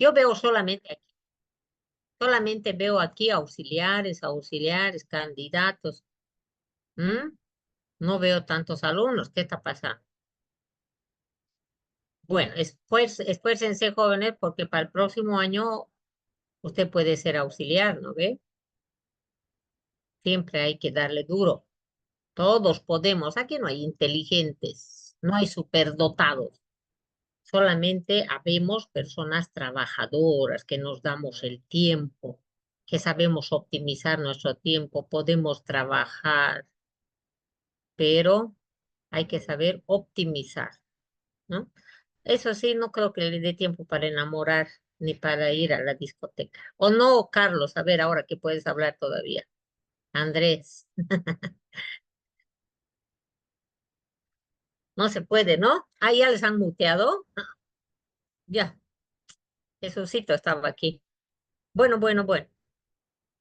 Yo veo solamente aquí. Solamente veo aquí auxiliares, candidatos. ¿Mm? No veo tantos alumnos. ¿Qué está pasando? Bueno, esfuércense, jóvenes, porque para el próximo año usted puede ser auxiliar, ¿no ve? Siempre hay que darle duro. Todos podemos. Aquí no hay inteligentes, no hay superdotados. Solamente habemos personas trabajadoras que nos damos el tiempo, que sabemos optimizar nuestro tiempo, podemos trabajar, pero hay que saber optimizar, ¿no? Eso sí, no creo que le dé tiempo para enamorar ni para ir a la discoteca. ¿O no, Carlos? A ver, ahora que puedes hablar todavía. Andrés, no se puede, ¿no? Ah, ya les han muteado. Ah, ya, Jesucito estaba aquí. Bueno.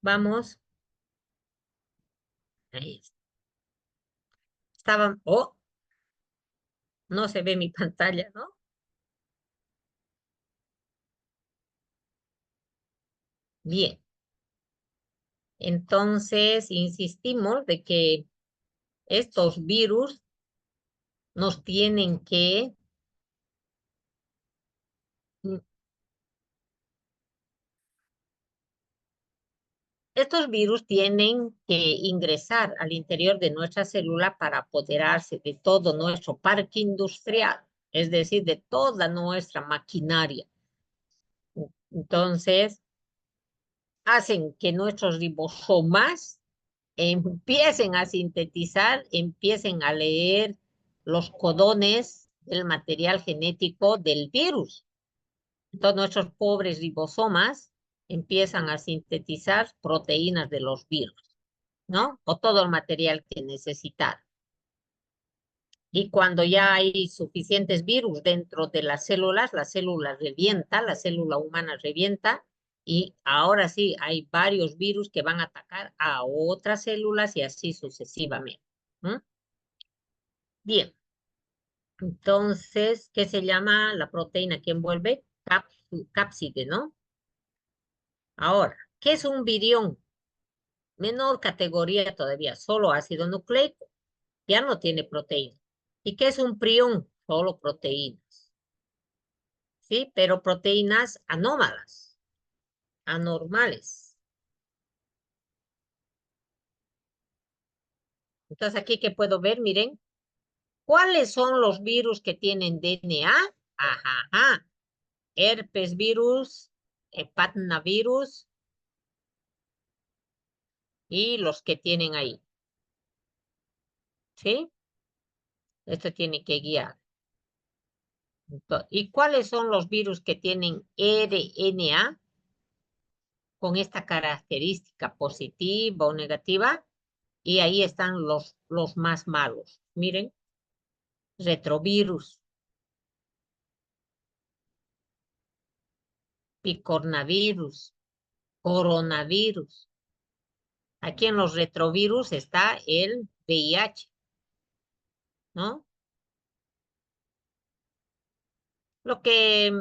Vamos. Ahí estaban. Oh, no se ve mi pantalla, ¿no? Bien. Entonces, insistimos de que estos virus nos tienen que Estos virus tienen que ingresar al interior de nuestra célula para apoderarse de todo nuestro parque industrial, es decir, de toda nuestra maquinaria. Entonces, hacen que nuestros ribosomas empiecen a sintetizar, empiecen a leer los codones del material genético del virus. Entonces, nuestros pobres ribosomas empiezan a sintetizar proteínas de los virus, ¿no? O todo el material que necesitar. Y cuando ya hay suficientes virus dentro de la célula revienta, la célula humana revienta, y ahora sí hay varios virus que van a atacar a otras células y así sucesivamente. ¿Mm? Bien, entonces, ¿qué se llama la proteína que envuelve? Cápside, ¿no? Ahora, ¿qué es un virión? Menor categoría todavía, solo ácido nucleico, ya no tiene proteína. ¿Y qué es un prión? Solo proteínas, ¿sí? Pero proteínas anómalas, anormales. Entonces, aquí que puedo ver, miren, ¿cuáles son los virus que tienen DNA? Ajá, herpes virus, hepatnavirus y los que tienen ahí, ¿sí? Esto tiene que guiar. ¿Y cuáles son los virus que tienen RNA con esta característica positiva o negativa? Y ahí están los más malos. Miren, retrovirus, picornavirus, coronavirus. Aquí en los retrovirus está el VIH, ¿no? Lo que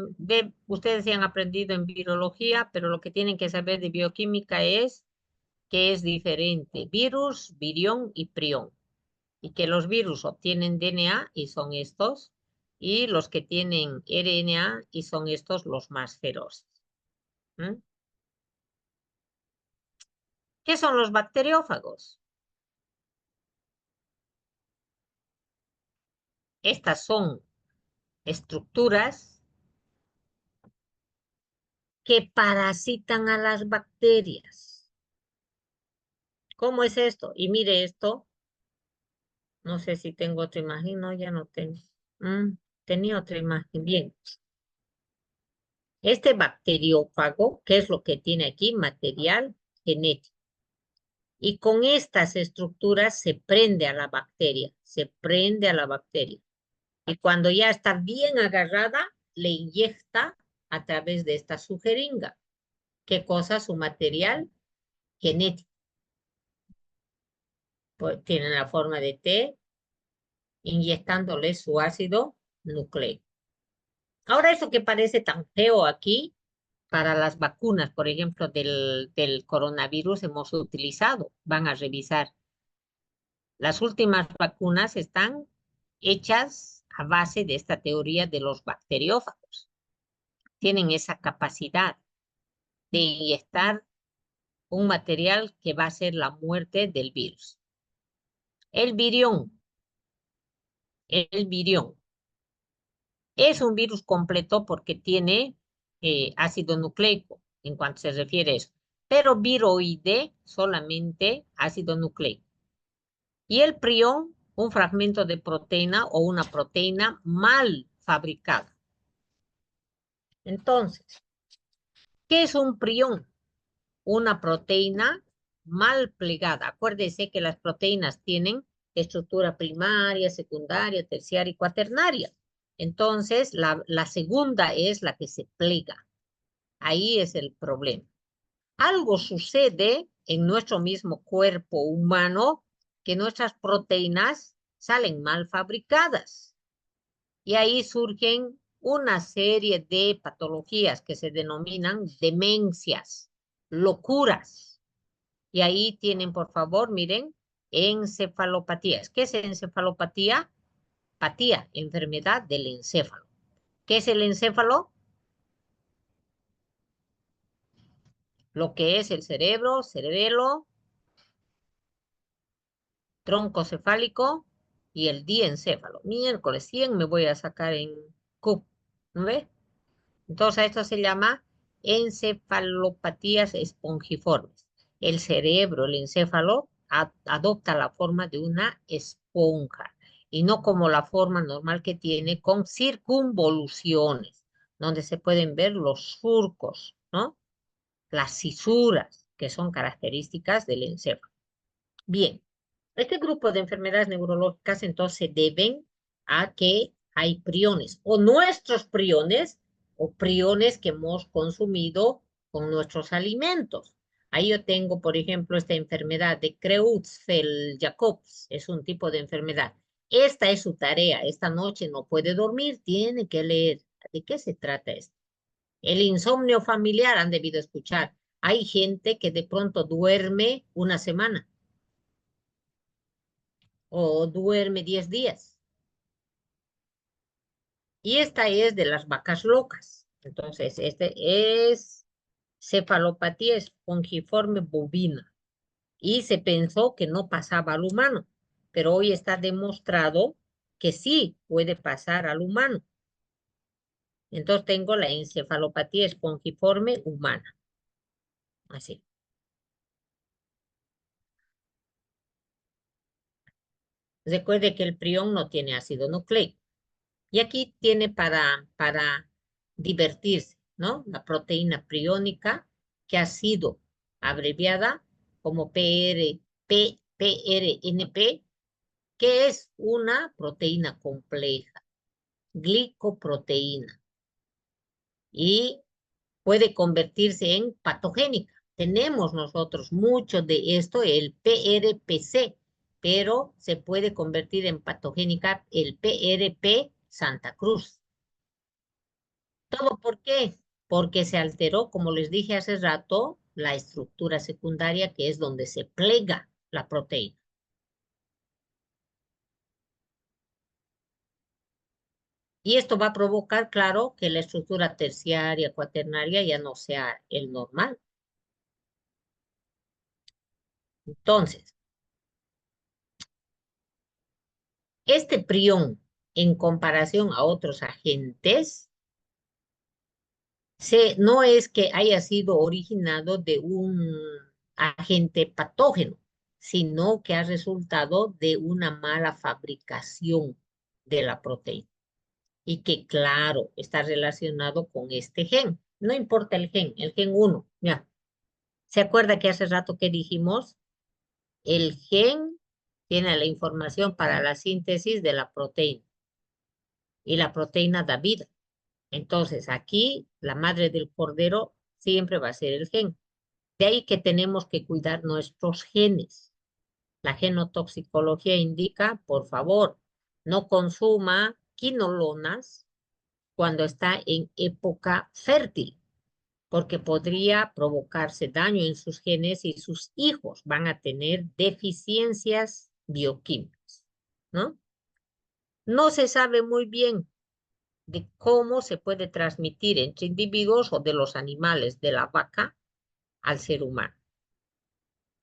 ustedes se han aprendido en virología, pero lo que tienen que saber de bioquímica es que es diferente. Virus, virión y prión. Y que los virus obtienen DNA y son estos, y los que tienen RNA y son estos los más feroces. ¿Mm? ¿Qué son los bacteriófagos? Estas son estructuras que parasitan a las bacterias. ¿Cómo es esto? Y mire esto, no sé si tengo otra imagen, no, ya no tengo. Tenía otra imagen, bien. Este bacteriófago, ¿qué es lo que tiene aquí? Material genético. Y con estas estructuras se prende a la bacteria, se prende a la bacteria. Y cuando ya está bien agarrada, le inyecta a través de esta su jeringa. ¿Qué cosa? Su material genético. Pues tiene la forma de T, inyectándole su ácido nucleico. Ahora, eso que parece tan feo aquí, para las vacunas, por ejemplo, del coronavirus hemos utilizado. Van a revisar. Las últimas vacunas están hechas a base de esta teoría de los bacteriófagos. Tienen esa capacidad de inyectar un material que va a ser la muerte del virus. El virión. El virión es un virus completo porque tiene ácido nucleico en cuanto se refiere a eso, pero viroide solamente ácido nucleico. Y el prión, un fragmento de proteína o una proteína mal fabricada. Entonces, ¿qué es un prión? Una proteína mal plegada. Acuérdese que las proteínas tienen estructura primaria, secundaria, terciaria y cuaternaria. Entonces, la segunda es la que se plega. Ahí es el problema. Algo sucede en nuestro mismo cuerpo humano que nuestras proteínas salen mal fabricadas. Y ahí surgen una serie de patologías que se denominan demencias, locuras. Y ahí tienen, por favor, miren, encefalopatías. ¿Qué es encefalopatía? Patía, enfermedad del encéfalo. ¿Qué es el encéfalo? Lo que es el cerebro, cerebelo, tronco cefálico y el diencéfalo. Miércoles 100 me voy a sacar en Q, ¿no ve? Entonces esto se llama encefalopatías espongiformes. El cerebro, el encéfalo, adopta la forma de una esponja y no como la forma normal que tiene con circunvoluciones, donde se pueden ver los surcos, ¿no? Las cisuras que son características del encéfalo. Bien, este grupo de enfermedades neurológicas entonces se deben a que hay priones o nuestros priones o priones que hemos consumido con nuestros alimentos. Ahí yo tengo, por ejemplo, esta enfermedad de Creutzfeldt-Jacobs, es un tipo de enfermedad. Esta es su tarea, esta noche no puede dormir, tiene que leer. ¿De qué se trata esto? El insomnio familiar han debido escuchar. Hay gente que de pronto duerme una semana o duerme 10 días. Y esta es de las vacas locas. Entonces, este es cefalopatía espongiforme bovina. Y se pensó que no pasaba al humano, pero hoy está demostrado que sí puede pasar al humano. Entonces tengo la encefalopatía espongiforme humana. Así. Recuerde que el prión no tiene ácido nucleico. Y aquí tiene para divertirse, ¿no? La proteína priónica que ha sido abreviada como PRNP, que es una proteína compleja, glicoproteína, y puede convertirse en patogénica. Tenemos nosotros mucho de esto, el PRPC, pero se puede convertir en patogénica el PRP Santa Cruz. ¿Todo por qué? Porque se alteró, como les dije hace rato, la estructura secundaria, que es donde se plega la proteína. Y esto va a provocar, claro, que la estructura terciaria, cuaternaria ya no sea el normal. Entonces, este prión, en comparación a otros agentes, no es que haya sido originado de un agente patógeno, sino que ha resultado de una mala fabricación de la proteína y que, claro, está relacionado con este gen. No importa el gen 1. Ya. ¿Se acuerda que hace rato que dijimos? El gen tiene la información para la síntesis de la proteína y la proteína da vida. Entonces, aquí la madre del cordero siempre va a ser el gen. De ahí que tenemos que cuidar nuestros genes. La genotoxicología indica, por favor, no consuma quinolonas cuando está en época fértil, porque podría provocarse daño en sus genes y sus hijos van a tener deficiencias bioquímicas, ¿no? No se sabe muy bien de cómo se puede transmitir entre individuos o de los animales, de la vaca al ser humano,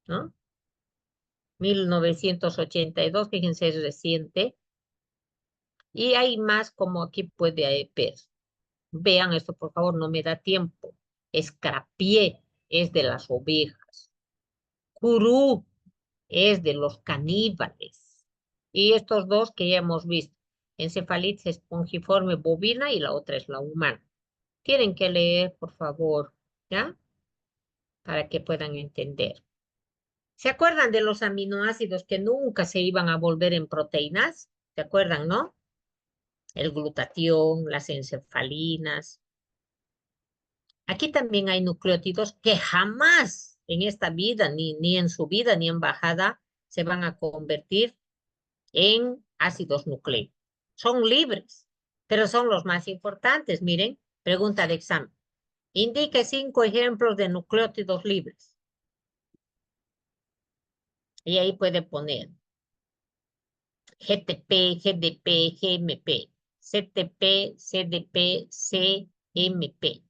¿no? 1982, fíjense, es reciente, y hay más como aquí puede ver. Vean esto, por favor, no me da tiempo. Escrapié es de las ovejas. Curú es de los caníbales. Y estos dos que ya hemos visto, encefalitis espongiforme bovina y la otra es la humana. Tienen que leer, por favor, ¿ya? Para que puedan entender. ¿Se acuerdan de los aminoácidos que nunca se iban a volver en proteínas? ¿Se acuerdan, no? El glutatión, las encefalinas. Aquí también hay nucleótidos que jamás en esta vida, ni en su vida, ni en bajada, se van a convertir en ácidos nucleicos. Son libres, pero son los más importantes. Miren, pregunta de examen. Indique 5 ejemplos de nucleótidos libres. Y ahí puede poner GTP, GDP, GMP, CTP, CDP, CMP,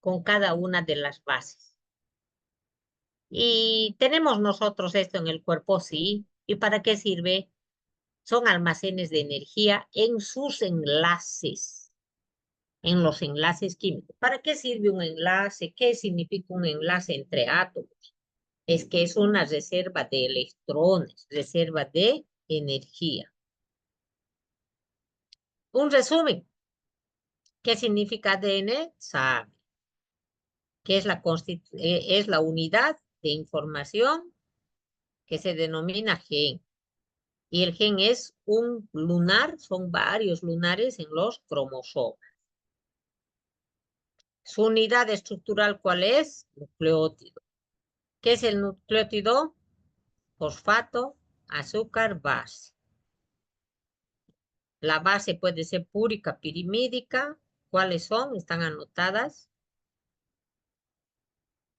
con cada una de las bases. ¿Y tenemos nosotros esto en el cuerpo? Sí. ¿Y para qué sirve? Son almacenes de energía en sus enlaces, en los enlaces químicos. ¿Para qué sirve un enlace? ¿Qué significa un enlace entre átomos? Es que es una reserva de electrones, reserva de energía. Un resumen. ¿Qué significa ADN? Sabe. ¿Qué es es la unidad de información que se denomina gen? Y el gen es un lunar, son varios lunares en los cromosomas. Su unidad estructural, ¿cuál es? Nucleótido. ¿Qué es el nucleótido? Fosfato, azúcar, base. La base puede ser púrica, pirimídica. ¿Cuáles son? Están anotadas.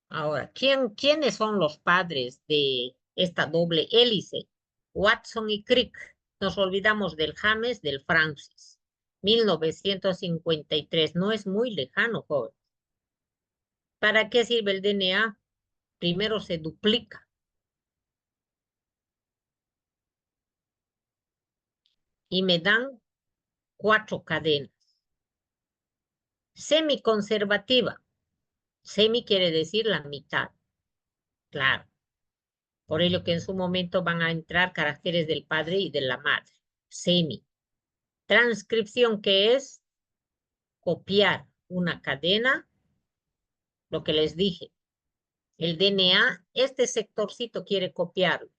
Ahora, ¿quiénes son los padres de esta doble hélice? Watson y Crick. Nos olvidamos del James, del Francis. 1953. No es muy lejano, joven. ¿Para qué sirve el DNA? Primero se duplica y me dan 4 cadenas. Semiconservativa. Semi quiere decir la mitad. Claro. Por ello que en su momento van a entrar caracteres del padre y de la madre. Semi. Transcripción, que es copiar una cadena, lo que les dije. El DNA, este sectorcito quiere copiarlo.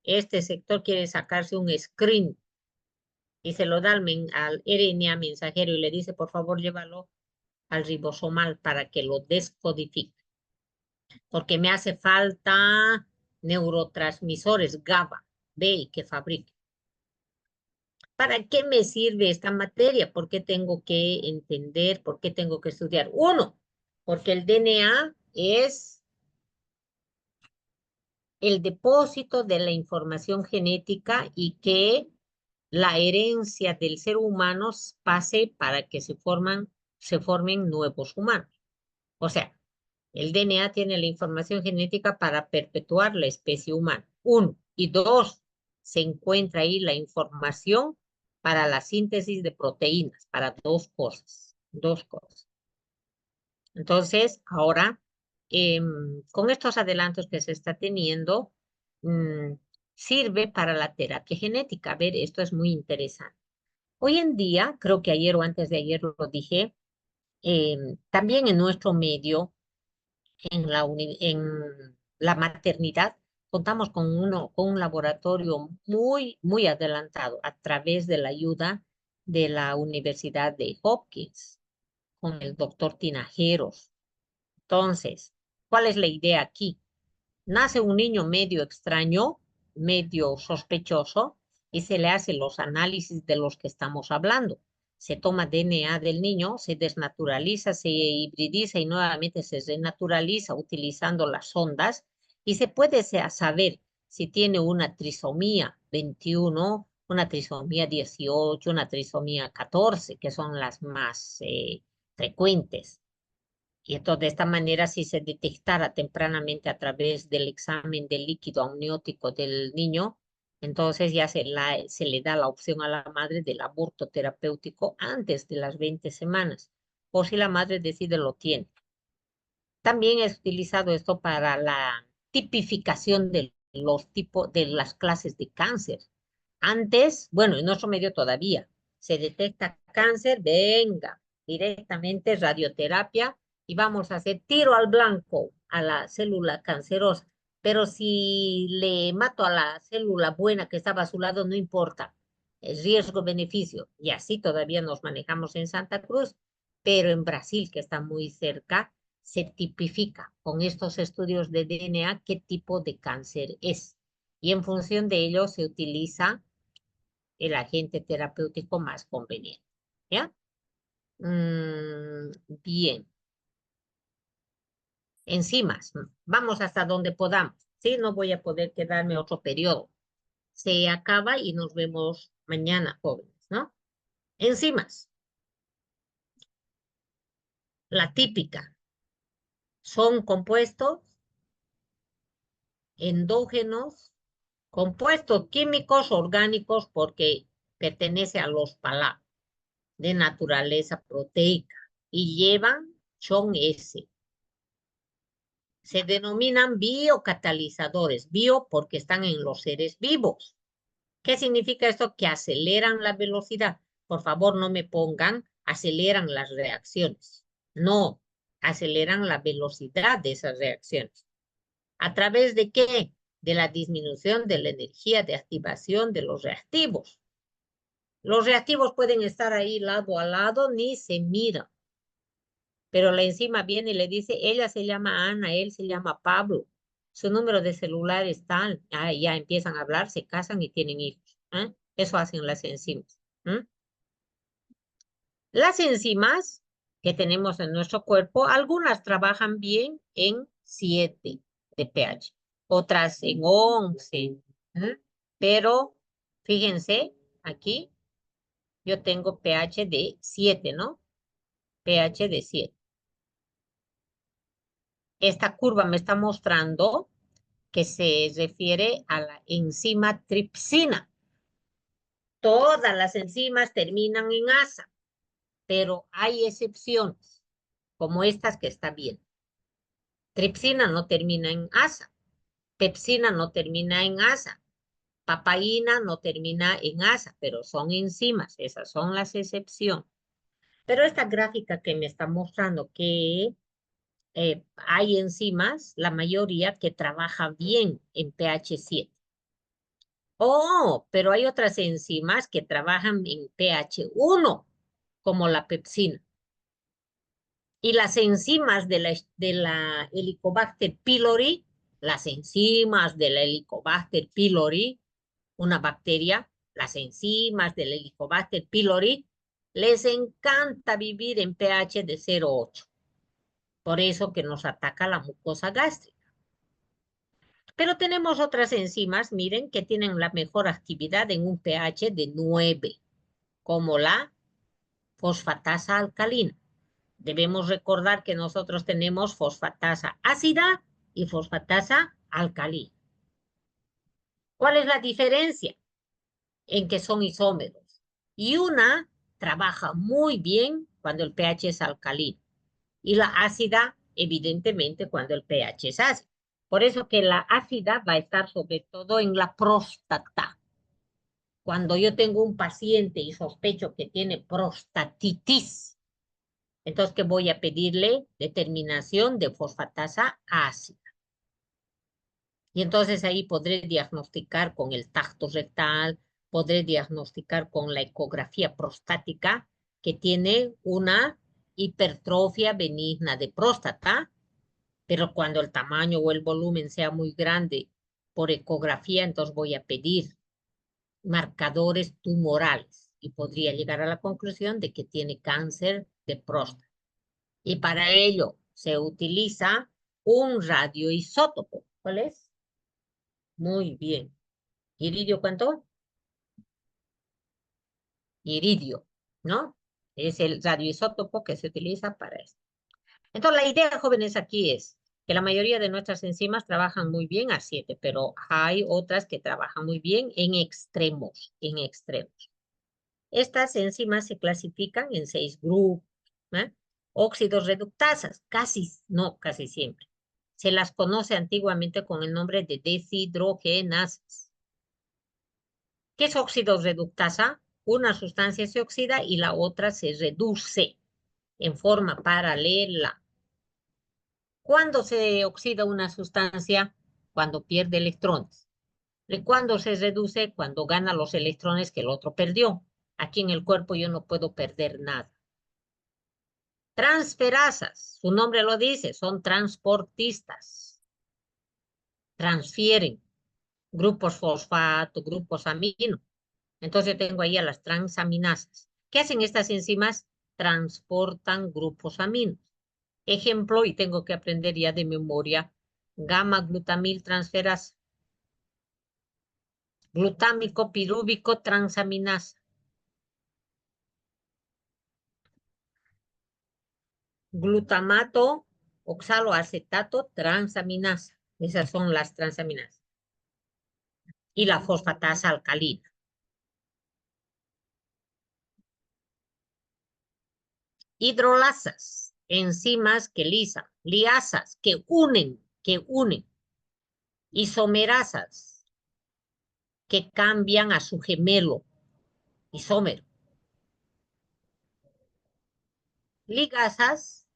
Este sector quiere sacarse un screen y se lo da al RNA mensajero y le dice, por favor, llévalo al ribosomal para que lo descodifique. Porque me hace falta neurotransmisores GABA, B, que fabrique. ¿Para qué me sirve esta materia? ¿Por qué tengo que entender? ¿Por qué tengo que estudiar? Uno, porque el DNA es el depósito de la información genética y que la herencia del ser humano pase para que se formen nuevos humanos. O sea, el DNA tiene la información genética para perpetuar la especie humana. Uno. Y dos, se encuentra ahí la información para la síntesis de proteínas, para dos cosas. Dos cosas. Entonces, ahora, con estos adelantos que se está teniendo, mm, sirve para la terapia genética. A ver, esto es muy interesante. Hoy en día, creo que ayer o antes de ayer lo dije, también en nuestro medio, en la maternidad, contamos con un laboratorio muy, muy adelantado a través de la ayuda de la Universidad de Hopkins, con el doctor Tinajeros. Entonces, ¿cuál es la idea aquí? Nace un niño medio extraño, medio sospechoso, y se le hacen los análisis de los que estamos hablando. se toma DNA del niño, se desnaturaliza, se hibridiza y nuevamente se renaturaliza utilizando las sondas y se puede saber si tiene una trisomía 21, una trisomía 18, una trisomía 14, que son las más frecuentes. Y entonces, de esta manera, si se detectara tempranamente a través del examen del líquido amniótico del niño, entonces ya se le da la opción a la madre del aborto terapéutico antes de las 20 semanas, o si la madre decide lo tiene. También es utilizado esto para la tipificación de los tipos de las clases de cáncer. Antes, bueno, en nuestro medio todavía, se detecta cáncer, venga, directamente radioterapia y vamos a hacer tiro al blanco a la célula cancerosa. Pero si le mato a la célula buena que estaba a su lado, no importa. Es riesgo-beneficio. Y así todavía nos manejamos en Santa Cruz, pero en Brasil, que está muy cerca, se tipifica con estos estudios de DNA qué tipo de cáncer es. Y en función de ello se utiliza el agente terapéutico más conveniente. ¿Ya? Bien. Enzimas. Vamos hasta donde podamos. Sí, no voy a poder quedarme otro periodo. Se acaba y nos vemos mañana, jóvenes, ¿no? Enzimas. La típica. Son compuestos endógenos, compuestos químicos orgánicos porque pertenece a los palatos de naturaleza proteica y llevan son S. Se denominan biocatalizadores, bio porque están en los seres vivos. ¿Qué significa esto? Que aceleran la velocidad. Por favor, no me pongan aceleran las reacciones. No, aceleran la velocidad de esas reacciones. ¿A través de qué? De la disminución de la energía de activación de los reactivos. Los reactivos pueden estar ahí lado a lado, ni se miran. Pero la enzima viene y le dice, ella se llama Ana, él se llama Pablo, su número de celular es tal, ya empiezan a hablar, se casan y tienen hijos. Eso hacen las enzimas. Las enzimas que tenemos en nuestro cuerpo, algunas trabajan bien en 7 de pH, otras en 11. Pero fíjense, aquí yo tengo pH de 7, ¿no? pH de 7. Esta curva me está mostrando que se refiere a la enzima tripsina. Todas las enzimas terminan en asa, pero hay excepciones, como estas que está bien. Tripsina no termina en asa, pepsina no termina en asa, papaína no termina en asa, pero son enzimas, esas son las excepciones. Pero esta gráfica que me está mostrando que hay enzimas, la mayoría que trabaja bien en pH 7. Oh, pero hay otras enzimas que trabajan en pH 1, como la pepsina. Y las enzimas de la Helicobacter pylori, las enzimas de la Helicobacter pylori, una bacteria, las enzimas del Helicobacter pylori, les encanta vivir en pH de 0,8. Por eso que nos ataca la mucosa gástrica. Pero tenemos otras enzimas, miren, que tienen la mejor actividad en un pH de 9, como la fosfatasa alcalina. Debemos recordar que nosotros tenemos fosfatasa ácida y fosfatasa alcalina. ¿Cuál es la diferencia? En que son isómeros. Y una trabaja muy bien cuando el pH es alcalino. Y la ácida, evidentemente, cuando el pH es ácido. Por eso que la ácida va a estar sobre todo en la próstata. Cuando yo tengo un paciente y sospecho que tiene prostatitis, entonces que voy a pedirle determinación de fosfatasa ácida. Y entonces ahí podré diagnosticar con el tacto rectal, podré diagnosticar con la ecografía prostática que tiene una hipertrofia benigna de próstata, pero cuando el tamaño o el volumen sea muy grande por ecografía, entonces voy a pedir marcadores tumorales. y podría llegar a la conclusión de que tiene cáncer de próstata. Y para ello se utiliza un radioisótopo. ¿Cuál es? Muy bien. ¿Iridio cuánto? Iridio, ¿no? Es el radioisótopo que se utiliza para esto. Entonces, la idea, jóvenes, aquí es que la mayoría de nuestras enzimas trabajan muy bien a 7, pero hay otras que trabajan muy bien en extremos, en extremos. Estas enzimas se clasifican en 6 grupos, ¿eh? Óxidos reductasas, casi siempre. Se las conoce antiguamente con el nombre de deshidrogenasas. ¿Qué es óxido reductasa? Una sustancia se oxida y la otra se reduce en forma paralela. ¿Cuándo se oxida una sustancia? Cuando pierde electrones. ¿Y cuándo se reduce? Cuando gana los electrones que el otro perdió. Aquí en el cuerpo yo no puedo perder nada. Transferasas, su nombre lo dice, son transportistas. Transfieren grupos fosfato, grupos amino. Entonces yo tengo ahí a las transaminasas. ¿Qué hacen estas enzimas? Transportan grupos aminos. Ejemplo, y tengo que aprender ya de memoria, gamma glutamil transferasa, glutámico pirúvico transaminasa, glutamato oxaloacetato transaminasa. Esas son las transaminasas. Y la fosfatasa alcalina. Hidrolasas, enzimas que lisan, liasas que unen, isomerasas, que cambian a su gemelo, isómero. Ligasas,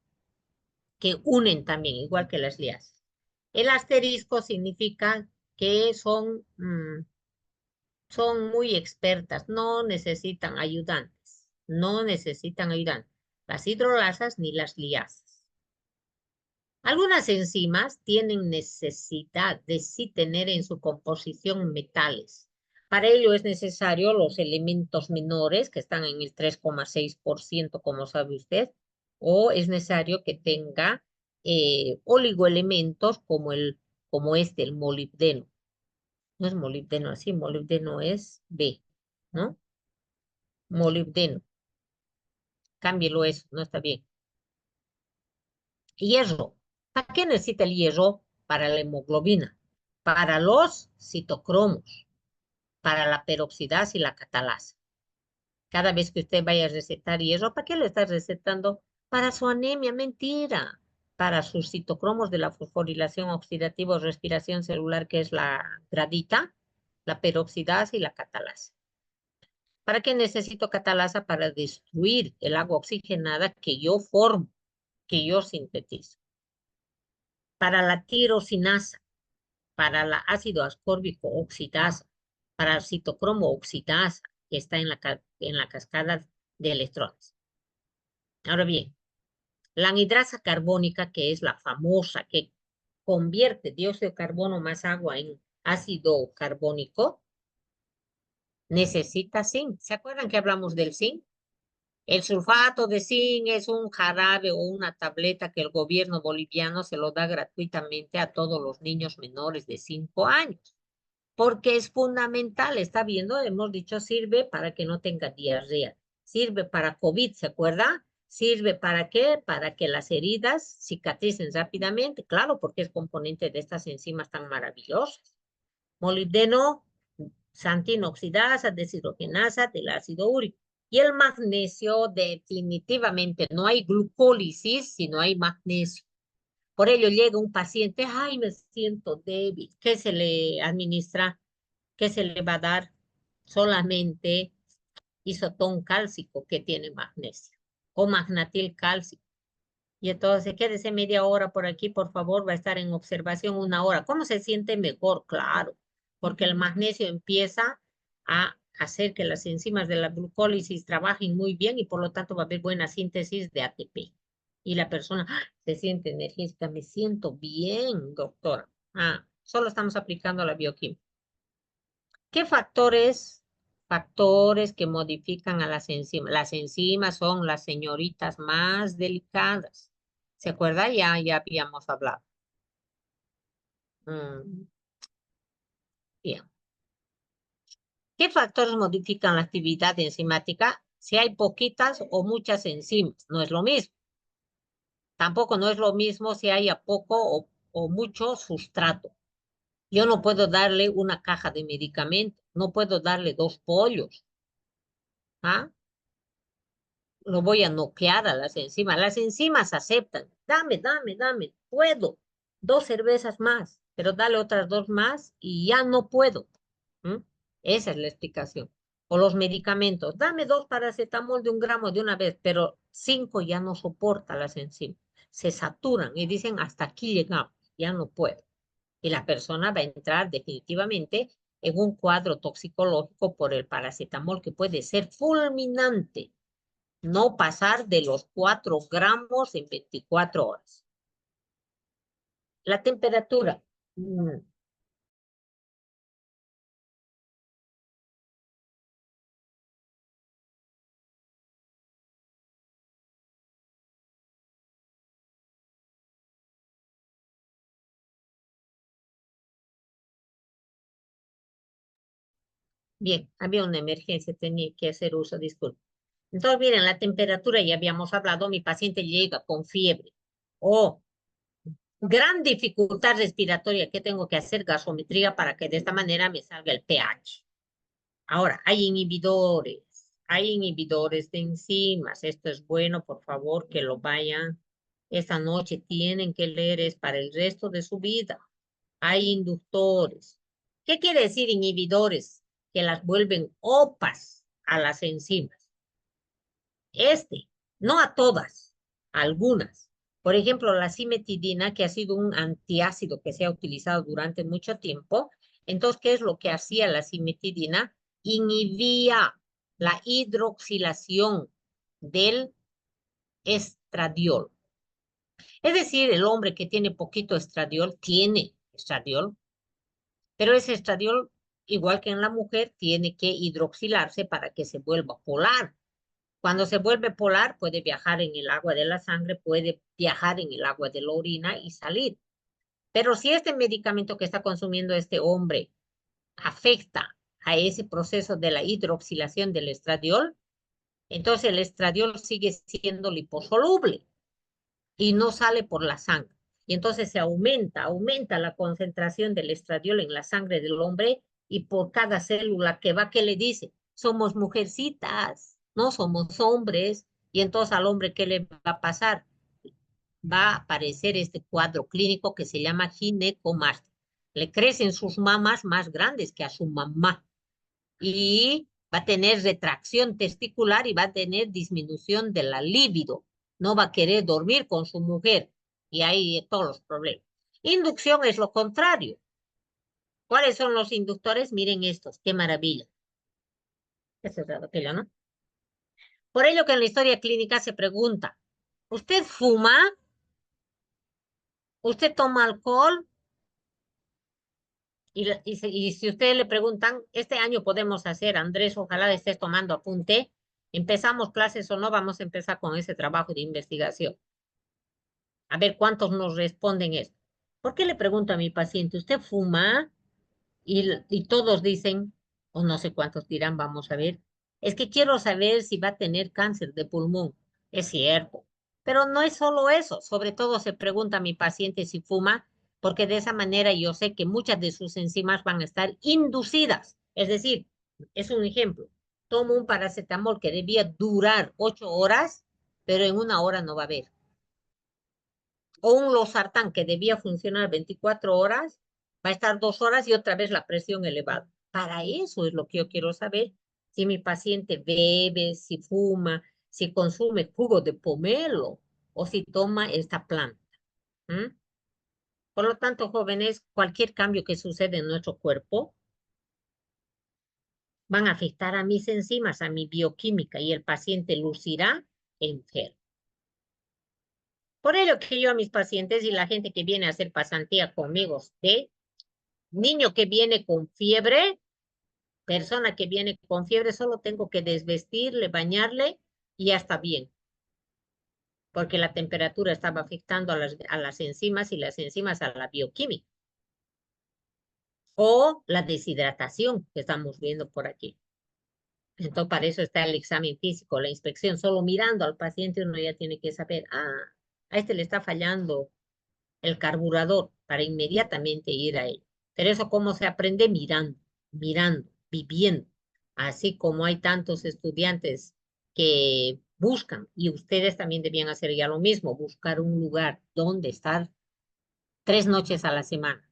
que unen también, igual que las liasas. El asterisco significa que son muy expertas, no necesitan ayudantes, no necesitan ayudantes, las hidrolasas ni las liasas. Algunas enzimas tienen necesidad de sí tener en su composición metales. Para ello es necesario los elementos menores, que están en el 3,6%, como sabe usted, o es necesario que tenga oligoelementos como el molibdeno. No es molibdeno así, molibdeno es B, ¿no? Molibdeno. Cámbielo eso, no está bien. Hierro. ¿Para qué necesita el hierro? Para la hemoglobina, para los citocromos, para la peroxidasa y la catalasa. Cada vez que usted vaya a recetar hierro, ¿para qué le está recetando? Para su anemia, mentira. Para sus citocromos de la fosforilación oxidativa o respiración celular, que es la gradita, la peroxidasa y la catalasa. ¿Para qué necesito catalasa? Para destruir el agua oxigenada que yo formo, que yo sintetizo. Para la tirosinasa, para la ácido ascórbico oxidasa, para el citocromo oxidasa, que está en la cascada de electrones. Ahora bien, la anhidrasa carbónica, que es la famosa, que convierte dióxido de carbono más agua en ácido carbónico, necesita zinc. ¿Se acuerdan que hablamos del zinc? El sulfato de zinc es un jarabe o una tableta que el gobierno boliviano se lo da gratuitamente a todos los niños menores de 5 años, porque es fundamental, está viendo, hemos dicho, sirve para que no tenga diarrea, sirve para COVID, ¿se acuerda? ¿Sirve para qué? Para que las heridas cicatricen rápidamente, claro, porque es componente de estas enzimas tan maravillosas. Molibdeno, santina oxidasa, deshidrogenasa del ácido úrico. Y el magnesio, definitivamente, no hay glucólisis si no hay magnesio. Por ello llega un paciente, ay, me siento débil. ¿Qué se le administra? ¿Qué se le va a dar? Solamente isotón cálcico que tiene magnesio o magnatil cálcico. Y entonces quédese media hora por aquí, por favor, va a estar en observación 1 hora. ¿Cómo se siente mejor? Claro, porque el magnesio empieza a hacer que las enzimas de la glucólisis trabajen muy bien y por lo tanto va a haber buena síntesis de ATP. Y la persona se siente enérgica, me siento bien, doctora. Solo estamos aplicando la bioquímica. ¿Qué factores factores que modifican a las enzimas. Las enzimas son las señoritas más delicadas. ¿Se acuerda? Ya habíamos hablado. Mm, bien. ¿Qué factores modifican la actividad enzimática? Si hay poquitas o muchas enzimas, no es lo mismo. Tampoco no es lo mismo si hay a poco o mucho sustrato. Yo no puedo darle una caja de medicamento, no puedo darle 2 pollos. ¿Ah? Lo voy a noquear a las enzimas. Las enzimas aceptan. Dame, puedo. 2 cervezas más, pero dale otras 2 más y ya no puedo. ¿Mm? Esa es la explicación. O los medicamentos. Dame 2 paracetamol de 1 gramo de una vez, pero 5 ya no soporta las enzimas. Se saturan y dicen hasta aquí llegamos, ya no puedo. Y la persona va a entrar definitivamente en un cuadro toxicológico por el paracetamol que puede ser fulminante, no pasar de los 4 gramos en 24 horas. La temperatura. Bien, había una emergencia, tenía que hacer uso, disculpe. Entonces, miren, la temperatura, ya habíamos hablado, mi paciente llega con fiebre o gran dificultad respiratoria, ¿qué tengo que hacer? Gasometría para que de esta manera me salga el pH. Ahora, hay inhibidores de enzimas. Esto es bueno, por favor, que lo vayan. Esta noche tienen que leer, es para el resto de su vida. Hay inductores. ¿Qué quiere decir inhibidores? Que las vuelven opas a las enzimas. No a todas, a algunas. Por ejemplo, la cimetidina, que ha sido un antiácido que se ha utilizado durante mucho tiempo. Entonces, ¿qué es lo que hacía la cimetidina? Inhibía la hidroxilación del estradiol. Es decir, el hombre que tiene poquito estradiol tiene estradiol, pero ese estradiol, igual que en la mujer, tiene que hidroxilarse para que se vuelva polar. Cuando se vuelve polar, puede viajar en el agua de la sangre, puede viajar en el agua de la orina y salir. Pero si este medicamento que está consumiendo este hombre afecta a ese proceso de la hidroxilación del estradiol, entonces el estradiol sigue siendo liposoluble y no sale por la sangre. Y entonces se aumenta la concentración del estradiol en la sangre del hombre y por cada célula que va, ¿qué le dice? Somos mujercitas, no somos hombres. Y entonces al hombre, ¿qué le va a pasar? Va a aparecer este cuadro clínico que se llama ginecomastia. Le crecen sus mamas más grandes que a su mamá y va a tener retracción testicular y va a tener disminución de la libido. No va a querer dormir con su mujer y ahí todos los problemas. Inducción es lo contrario. ¿Cuáles son los inductores? Miren estos, qué maravilla. Este es aquello, ¿no? Por ello que en la historia clínica se pregunta, ¿usted fuma? ¿Usted toma alcohol? Y si ustedes le preguntan, este año podemos hacer, Andrés, ojalá estés tomando apunte, empezamos clases o no, vamos a empezar con ese trabajo de investigación. A ver cuántos nos responden esto. ¿Por qué le pregunto a mi paciente, ¿usted fuma? Y todos dicen, o no sé cuántos dirán, vamos a ver, es que quiero saber si va a tener cáncer de pulmón. Es cierto, pero no es solo eso, sobre todo se pregunta a mi paciente si fuma, porque de esa manera yo sé que muchas de sus enzimas van a estar inducidas. Es decir, es un ejemplo, tomo un paracetamol que debía durar 8 horas, pero en 1 hora no va a haber. O un losartán que debía funcionar 24 horas, va a estar 2 horas y otra vez la presión elevada. Para eso es lo que yo quiero saber. Si mi paciente bebe, si fuma, si consume jugo de pomelo o si toma esta planta. ¿Mm? Por lo tanto, jóvenes, cualquier cambio que sucede en nuestro cuerpo van a afectar a mis enzimas, a mi bioquímica y el paciente lucirá enfermo. Por ello que yo a mis pacientes y la gente que viene a hacer pasantía conmigo de niño que viene con fiebre, Persona que viene con fiebre, solo tengo que desvestirle, bañarle y ya está bien, porque la temperatura estaba afectando a las enzimas y las enzimas a la bioquímica. O la deshidratación que estamos viendo por aquí. Entonces, para eso está el examen físico, la inspección. Solo mirando al paciente uno ya tiene que saber, a este le está fallando el carburador para inmediatamente ir a él. Pero eso cómo se aprende mirando, mirando, viviendo. Así como hay tantos estudiantes que buscan, y ustedes también debían hacer ya lo mismo, buscar un lugar donde estar 3 noches a la semana,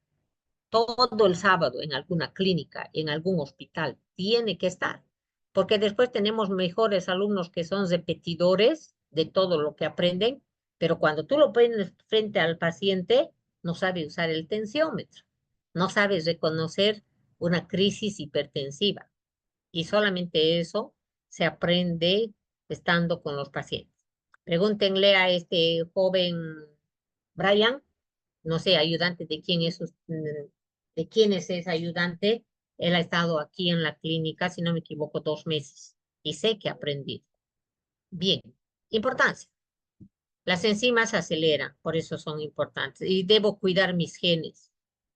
todo el sábado en alguna clínica, en algún hospital, tiene que estar, porque después tenemos mejores alumnos que son repetidores de todo lo que aprenden, pero cuando tú lo pones frente al paciente, no sabe usar el tensiómetro, no sabe reconocer una crisis hipertensiva, y solamente eso se aprende estando con los pacientes. Pregúntenle a este joven Brian, no sé, ayudante de quién es, de quién es ese ayudante. Él ha estado aquí en la clínica, si no me equivoco, 2 meses y sé que ha aprendido. Bien, importancia. Las enzimas aceleran, por eso son importantes. Y debo cuidar mis genes,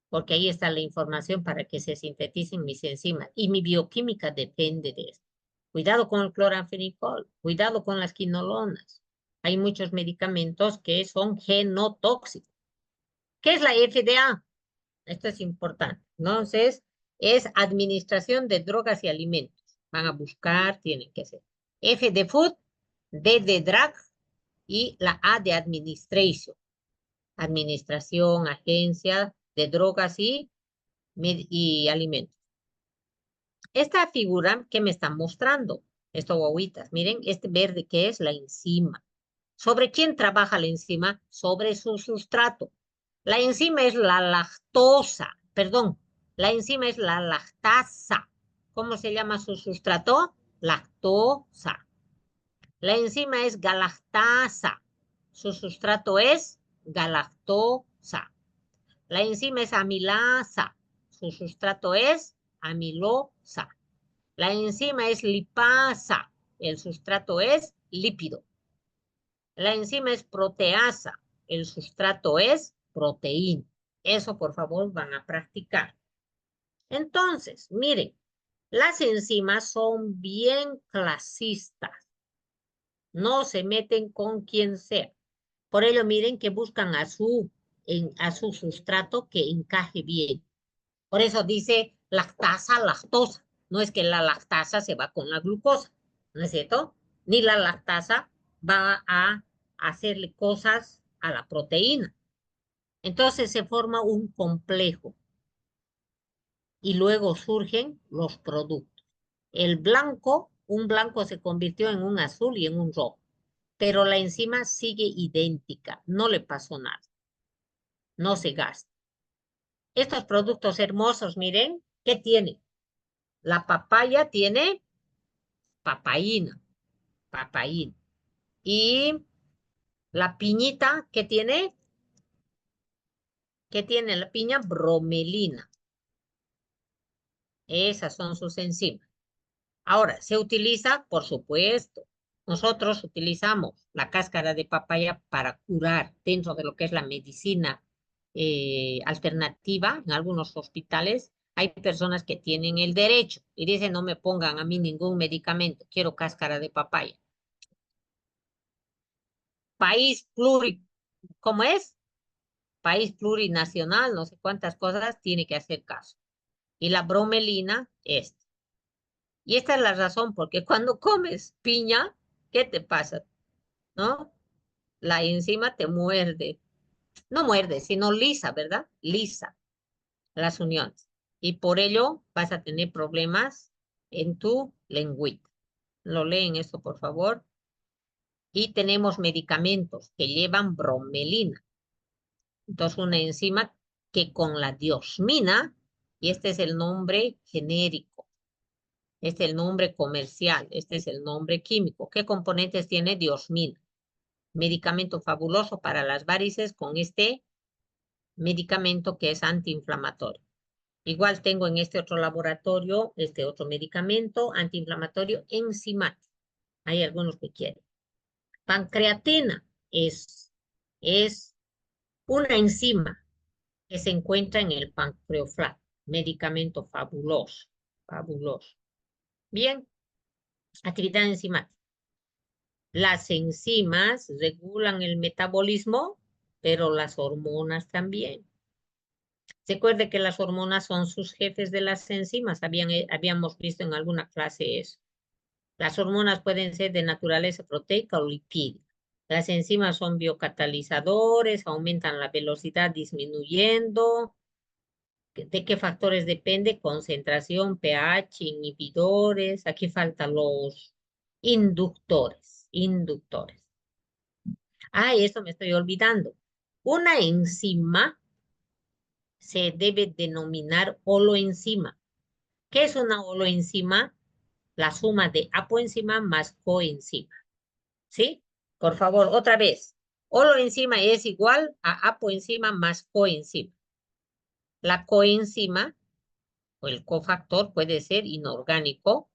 porque ahí está la información para que se sinteticen mis enzimas. Y mi bioquímica depende de esto. Cuidado con el cloranfenicol, cuidado con las quinolonas. Hay muchos medicamentos que son genotóxicos. ¿Qué es la FDA? Esto es importante. Entonces, es Administración de Drogas y Alimentos. Van a buscar, tienen que ser. F de Food, D de Drug y la A de Administration. Administración, agencia de drogas y alimentos. Esta figura que me están mostrando, estos guaguitas, miren, este verde que es la enzima. ¿Sobre quién trabaja la enzima? Sobre su sustrato. La enzima es la lactosa, perdón, la enzima es la lactasa. ¿Cómo se llama su sustrato? Lactosa. La enzima es galactasa. Su sustrato es galactosa. La enzima es amilasa. Su sustrato es amilosa. La enzima es lipasa. El sustrato es lípido. La enzima es proteasa. El sustrato es proteína. Eso, por favor, van a practicar. Entonces, miren, las enzimas son bien clasistas. No se meten con quien sea. Por ello, miren que buscan a su sustrato que encaje bien. Por eso dice lactasa, lactosa. No es que la lactasa se va con la glucosa, ¿no es cierto? Ni la lactasa va a hacerle cosas a la proteína. Entonces se forma un complejo y luego surgen los productos. El blanco, un blanco se convirtió en un azul y en un rojo, pero la enzima sigue idéntica, no le pasó nada, no se gasta. Estos productos hermosos, miren, ¿qué tiene? La papaya tiene papaína, papaína. Y la piñita, ¿qué tiene? ¿Qué tiene la piña? Bromelina. Esas son sus enzimas. Ahora, ¿se utiliza? Por supuesto. Nosotros utilizamos la cáscara de papaya para curar dentro de lo que es la medicina alternativa. En algunos hospitales hay personas que tienen el derecho y dicen, no me pongan a mí ningún medicamento, quiero cáscara de papaya. País ¿cómo es? País plurinacional, no sé cuántas cosas, tiene que hacer caso. Y la bromelina, esta. Y esta es la razón, porque cuando comes piña, ¿qué te pasa? ¿No? La enzima te muerde. No muerde, sino lisa, ¿verdad? Lisa las uniones. Y por ello vas a tener problemas en tu lengüita. Lo leen esto, por favor. Y tenemos medicamentos que llevan bromelina. Entonces, una enzima que con la diosmina, y este es el nombre genérico, este es el nombre comercial, este es el nombre químico. ¿Qué componentes tiene diosmina? Medicamento fabuloso para las varices con este medicamento que es antiinflamatorio. Igual tengo en este otro laboratorio, este otro medicamento antiinflamatorio enzimático. Hay algunos que quieren. Pancreatina es una enzima que se encuentra en el pancreoflato. Medicamento fabuloso, fabuloso. Bien, actividad enzimática. Las enzimas regulan el metabolismo, pero las hormonas también. Se acuerde que las hormonas son sus jefes de las enzimas. Habíamos visto en alguna clase eso. Las hormonas pueden ser de naturaleza proteica o lipídica. Las enzimas son biocatalizadores, aumentan la velocidad disminuyendo. ¿De qué factores depende? Concentración, pH, inhibidores. Aquí faltan los inductores. Inductores. Ah, eso me estoy olvidando. Una enzima se debe denominar holoenzima. ¿Qué es una holoenzima? La suma de apoenzima más coenzima. ¿Sí? Por favor, otra vez. Holoenzima es igual a apoenzima más coenzima. La coenzima o el cofactor puede ser inorgánico,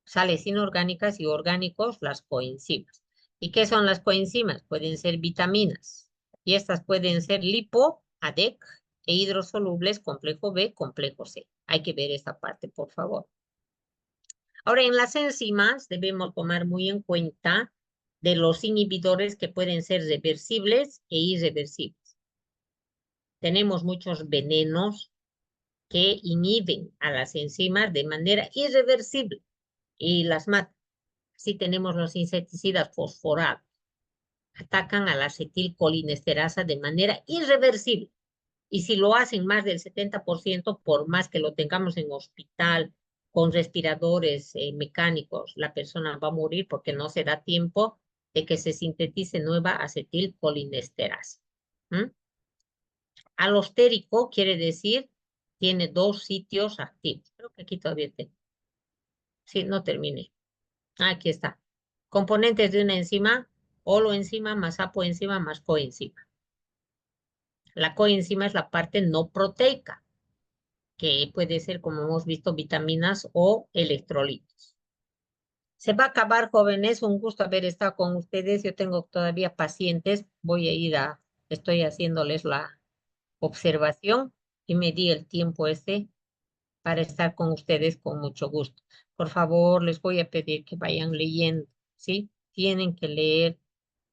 sales inorgánicas y orgánicos, las coenzimas. ¿Y qué son las coenzimas? Pueden ser vitaminas y estas pueden ser lipo, ADEC e hidrosolubles, complejo B, complejo C. Hay que ver esta parte, por favor. Ahora, en las enzimas debemos tomar muy en cuenta de los inhibidores que pueden ser reversibles e irreversibles. Tenemos muchos venenos que inhiben a las enzimas de manera irreversible y las matan. Si tenemos los insecticidas fosforados, atacan a la acetilcolinesterasa de manera irreversible. Y si lo hacen más del 70%, por más que lo tengamos en hospital con respiradores mecánicos, la persona va a morir porque no se da tiempo de que se sintetice nueva acetilcolinesterasa. ¿Mm? Alostérico quiere decir, tiene dos sitios activos. Creo que aquí todavía tengo. Sí, no terminé. Aquí está. Componentes de una enzima, holoenzima más apoenzima más coenzima. La coenzima es la parte no proteica, que puede ser, como hemos visto, vitaminas o electrolitos. Se va a acabar, jóvenes. Un gusto haber estado con ustedes. Yo tengo todavía pacientes. Voy a ir estoy haciéndoles la observación y me di el tiempo para estar con ustedes con mucho gusto. Por favor, les voy a pedir que vayan leyendo, ¿sí? Tienen que leer.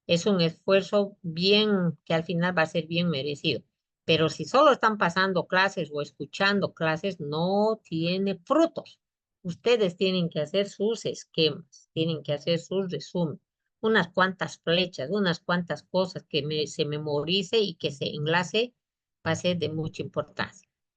Es un esfuerzo bien, que al final va a ser bien merecido. Pero si solo están pasando clases o escuchando clases, no tiene frutos. Ustedes tienen que hacer sus esquemas, tienen que hacer sus resúmenes, unas cuantas flechas, unas cuantas cosas que se memorice y que se enlace, va a ser de mucha importancia.